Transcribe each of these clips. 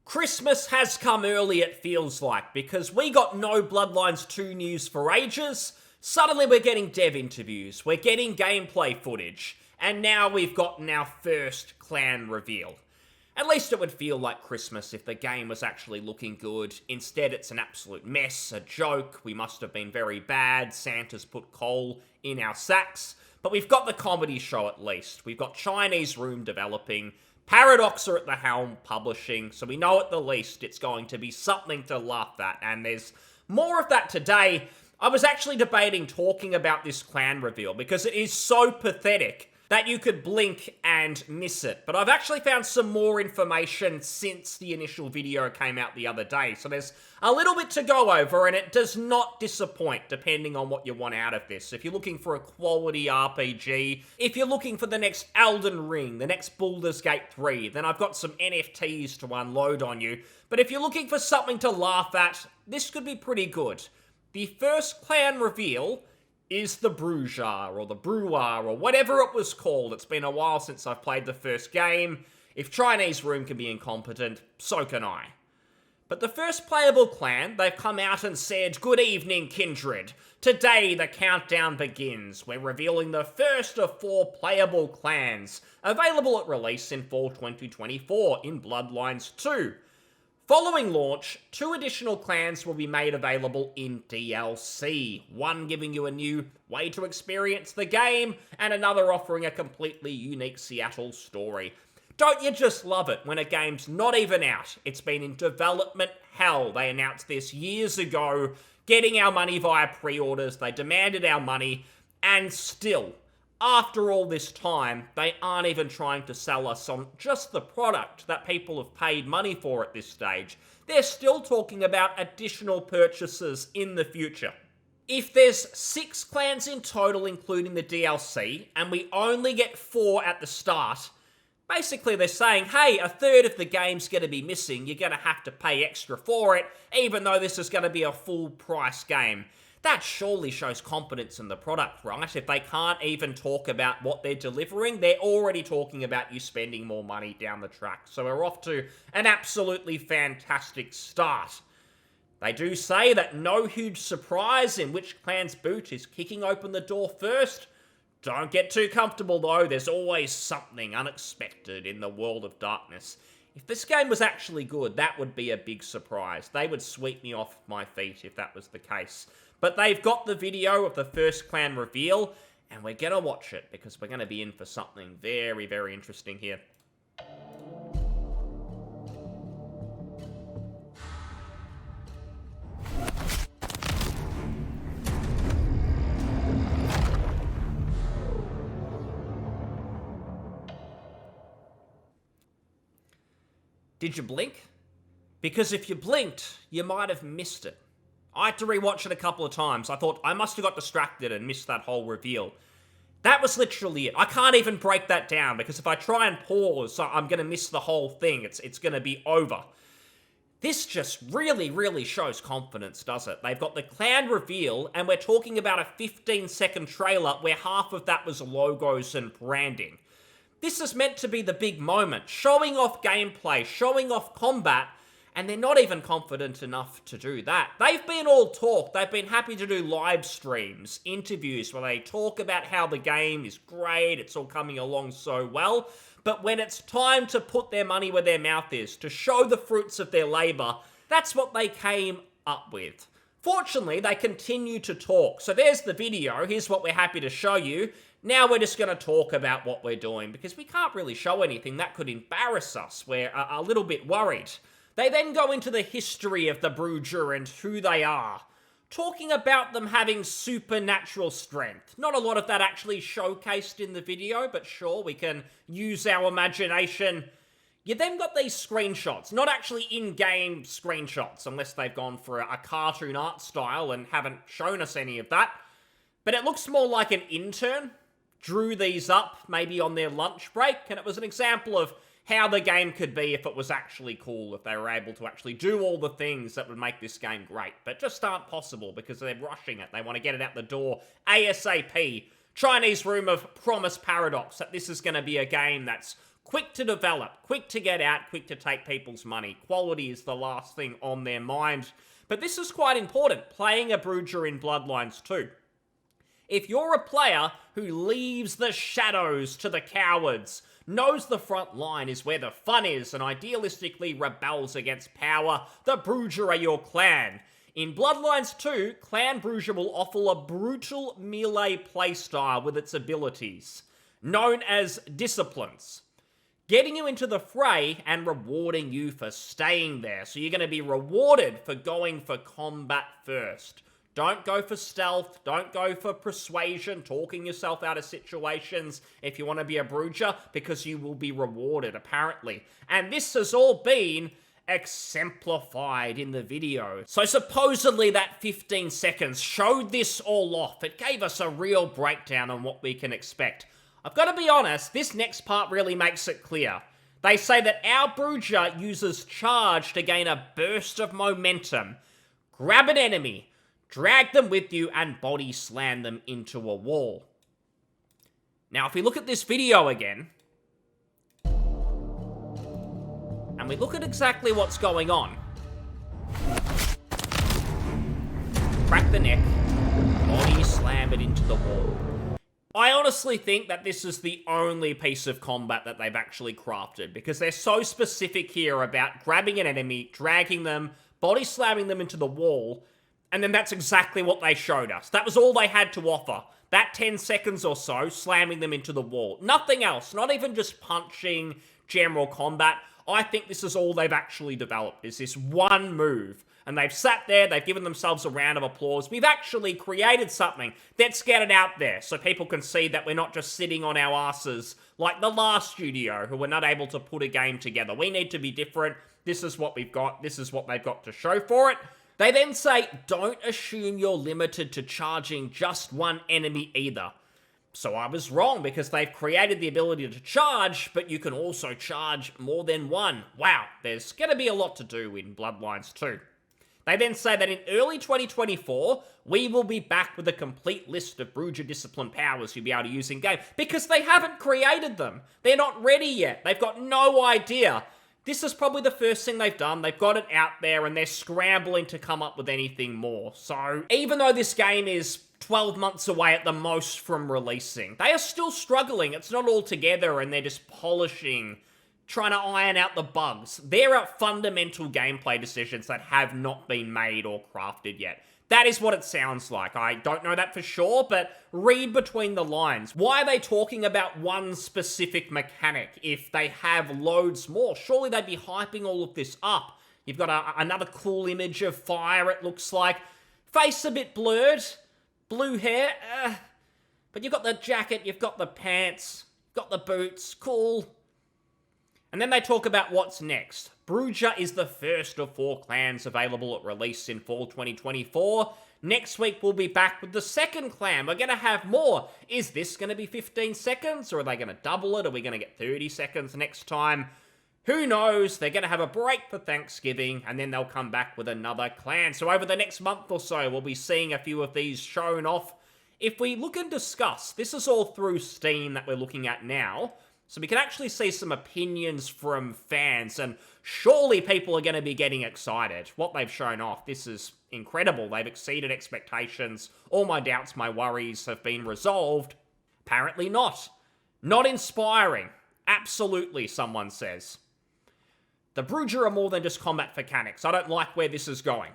Christmas has come early, it feels like, because we got no Bloodlines 2 news for ages. Suddenly we're getting dev interviews, we're getting gameplay footage, and now we've gotten our first clan reveal. At least it would feel like Christmas if the game was actually looking good. Instead, it's an absolute mess, a joke, we must have been very bad, Santa's put coal in our sacks. But we've got the comedy show at least. We've got Chinese Room developing, Paradox are at the helm publishing, so we know at the least it's going to be something to laugh at, and there's more of that today. I was actually debating talking about this clan reveal because it is so pathetic that you could blink and miss it. But I've actually found some more information since the initial video came out the other day. So there's a little bit to go over, and it does not disappoint depending on what you want out of this. If you're looking for a quality RPG, if you're looking for the next Elden Ring, the next Baldur's Gate 3, then I've got some NFTs to unload on you. But if you're looking for something to laugh at, this could be pretty good. The first clan reveal is the Brujah, or the Brujah, or whatever it was called. It's been a while since I've played the first game. If Chinese Room can be incompetent, so can I. But the first playable clan, they've come out and said, "Good evening, Kindred. Today the countdown begins. We're revealing the first of 4 playable clans, available at release in fall 2024 in Bloodlines 2. Following launch, 2 additional clans will be made available in DLC, one giving you a new way to experience the game, and another offering a completely unique Seattle story." Don't you just love it when a game's not even out? It's been in development hell. They announced this years ago, getting our money via pre-orders, they demanded our money, and still, after all this time, they aren't even trying to sell us on just the product that people have paid money for at this stage. They're still talking about additional purchases in the future. If there's 6 clans in total, including the DLC, and we only get 4 at the start, basically they're saying, hey, a third of the game's going to be missing, you're going to have to pay extra for it, even though this is going to be a full price game. That surely shows confidence in the product, right? If they can't even talk about what they're delivering, they're already talking about you spending more money down the track. So we're off to an absolutely fantastic start. They do say that no huge surprise in which clan's boot is kicking open the door first. Don't get too comfortable though, there's always something unexpected in the world of darkness. If this game was actually good, that would be a big surprise. They would sweep me off my feet if that was the case. But they've got the video of the first clan reveal, and we're going to watch it because we're going to be in for something very, very interesting here. Did you blink? Because if you blinked, you might have missed it. I had to rewatch it a couple of times. I thought I must have got distracted and missed that whole reveal. That was literally it. I can't even break that down because if I try and pause, I'm going to miss the whole thing. It's going to be over. This just really, really shows confidence, does it? They've got the clan reveal, and we're talking about a 15-second trailer where half of that was logos and branding. This is meant to be the big moment, showing off gameplay, showing off combat, and they're not even confident enough to do that. They've been all talk. They've been happy to do live streams, interviews where they talk about how the game is great, it's all coming along so well. But when it's time to put their money where their mouth is, to show the fruits of their labor, that's what they came up with. Fortunately, they continue to talk. So there's the video. Here's what we're happy to show you. Now we're just going to talk about what we're doing because we can't really show anything that could embarrass us. We're a little bit worried. They then go into the history of the Brujah and who they are, talking about them having supernatural strength. Not a lot of that actually showcased in the video, but sure, we can use our imagination. You then got these screenshots, not actually in-game screenshots, unless they've gone for a cartoon art style and haven't shown us any of that. But it looks more like an intern drew these up, maybe on their lunch break, and it was an example of how the game could be if it was actually cool, if they were able to actually do all the things that would make this game great, but just aren't possible because they're rushing it. They want to get it out the door ASAP. Chinese Room have promised Paradox that this is going to be a game that's quick to develop, quick to get out, quick to take people's money. Quality is the last thing on their mind. But this is quite important, playing a Brujah in Bloodlines 2. If you're a player who leaves the shadows to the cowards, knows the front line is where the fun is, and idealistically rebels against power, the Brujah are your clan. In Bloodlines 2, Clan Brujah will offer a brutal melee playstyle with its abilities, known as disciplines, getting you into the fray and rewarding you for staying there. So you're going to be rewarded for going for combat first. Don't go for stealth, don't go for persuasion, talking yourself out of situations if you want to be a Brujah, because you will be rewarded, apparently. And this has all been exemplified in the video. So supposedly that 15 seconds showed this all off. It gave us a real breakdown on what we can expect. I've got to be honest, this next part really makes it clear. They say that our Brujah uses charge to gain a burst of momentum. Grab an enemy, drag them with you, and body slam them into a wall. Now, if we look at this video again, and we look at exactly what's going on. Crack the neck, body slam it into the wall. I honestly think that this is the only piece of combat that they've actually crafted, because they're so specific here about grabbing an enemy, dragging them, body slamming them into the wall, and then that's exactly what they showed us. That was all they had to offer. That 10 seconds or so, slamming them into the wall. Nothing else, not even just punching, general combat. I think this is all they've actually developed, is this one move. And they've sat there, they've given themselves a round of applause. We've actually created something. Let's get it out there so people can see that we're not just sitting on our asses like the last studio who were not able to put a game together. We need to be different. This is what we've got. This is what they've got to show for it. They then say, don't assume you're limited to charging just one enemy either. So I was wrong, because they've created the ability to charge, but you can also charge more than one. Wow, there's going to be a lot to do in Bloodlines 2. They then say that in early 2024, we will be back with a complete list of Brujah discipline powers you'll be able to use in-game, because they haven't created them. They're not ready yet. They've got no idea. This is probably the first thing they've done. They've got it out there, and they're scrambling to come up with anything more. So even though this game is 12 months away at the most from releasing, they are still struggling. It's not all together, and they're just polishing, trying to iron out the bugs. There are fundamental gameplay decisions that have not been made or crafted yet. That is what it sounds like. I don't know that for sure, but read between the lines. Why are they talking about one specific mechanic if they have loads more? Surely they'd be hyping all of this up. You've got another cool image of fire, it looks like. Face a bit blurred. Blue hair. But you've got the jacket, you've got the pants, you've got the boots. Cool. And then they talk about what's next. Brujah is the first of 4 clans available at release in fall 2024. Next week we'll be back with the second clan. We're going to have more. Is this going to be 15 seconds, or are they going to double it? Are we going to get 30 seconds next time? Who knows? They're going to have a break for Thanksgiving, and then they'll come back with another clan. So over the next month or so, we'll be seeing a few of these shown off. If we look and discuss, this is all through Steam that we're looking at now. So we can actually see some opinions from fans, and surely people are going to be getting excited. What they've shown off, this is incredible. They've exceeded expectations. All my doubts, my worries have been resolved. Apparently not. Not inspiring. Absolutely, someone says. The Brujah are more than just combat mechanics. I don't like where this is going.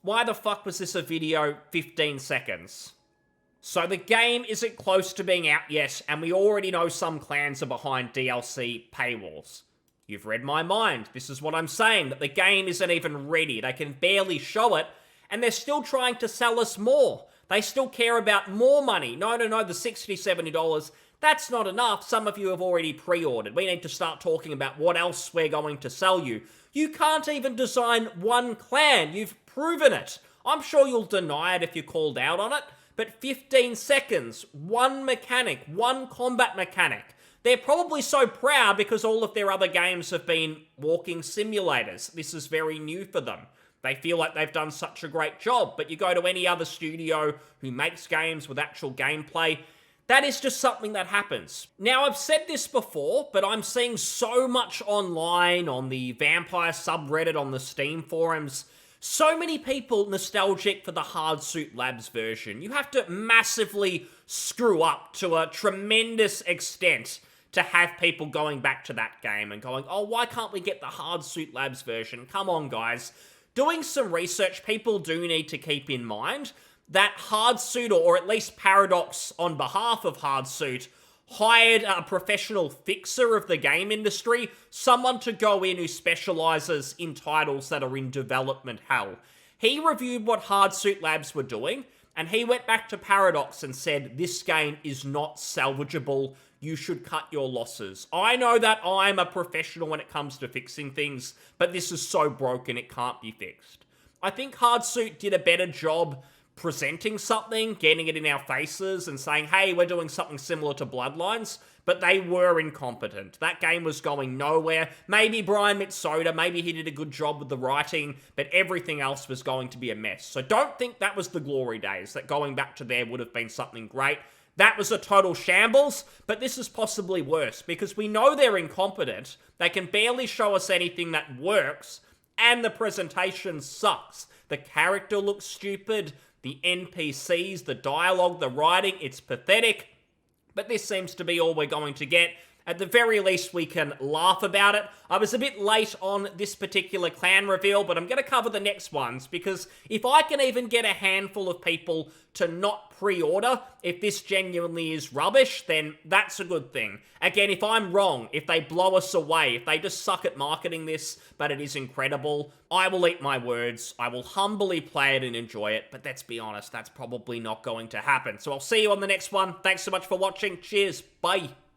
Why the fuck was this a video 15 seconds? So the game isn't close to being out yet, and we already know some clans are behind DLC paywalls. You've read my mind. This is what I'm saying, that the game isn't even ready. They can barely show it, and they're still trying to sell us more. They still care about more money. No, the $60, $70, that's not enough. Some of you have already pre-ordered. We need to start talking about what else we're going to sell you. You can't even design one clan. You've proven it. I'm sure you'll deny it if you're called out on it. But 15 seconds, one mechanic, one combat mechanic. They're probably so proud because all of their other games have been walking simulators. This is very new for them. They feel like they've done such a great job, but you go to any other studio who makes games with actual gameplay, That is just something that happens. Now, I've said this before, but I'm seeing so much online, on the Vampire subreddit, on the Steam forums, so many people nostalgic for the Hardsuit Labs version. You have to massively screw up to a tremendous extent to have people going back to that game and going, oh, why can't we get the Hardsuit Labs version? Come on, guys. Doing some research, people do need to keep in mind that Hardsuit, or at least Paradox on behalf of Hardsuit, hired a professional fixer of the game industry, someone to go in who specializes in titles that are in development hell. He reviewed what Hardsuit Labs were doing, and he went back to Paradox and said, this game is not salvageable, you should cut your losses. I know that I'm a professional when it comes to fixing things, but this is so broken it can't be fixed. I think Hardsuit did a better job presenting something, getting it in our faces and saying, hey, we're doing something similar to Bloodlines, but they were incompetent. That game was going nowhere. Maybe Brian Mitsoda, maybe he did a good job with the writing, but everything else was going to be a mess. So don't think that was the glory days, that going back to there would have been something great. That was a total shambles, but this is possibly worse, because we know they're incompetent, they can barely show us anything that works, and the presentation sucks. The character looks stupid, the NPCs, the dialogue, the writing, it's pathetic. But this seems to be all we're going to get. At the very least, we can laugh about it. I was a bit late on this particular clan reveal, but I'm going to cover the next ones, because if I can even get a handful of people to not pre-order, if this genuinely is rubbish, then that's a good thing. Again, if I'm wrong, if they blow us away, if they just suck at marketing this, but it is incredible, I will eat my words. I will humbly play it and enjoy it, but let's be honest, that's probably not going to happen. So I'll see you on the next one. Thanks so much for watching. Cheers. Bye.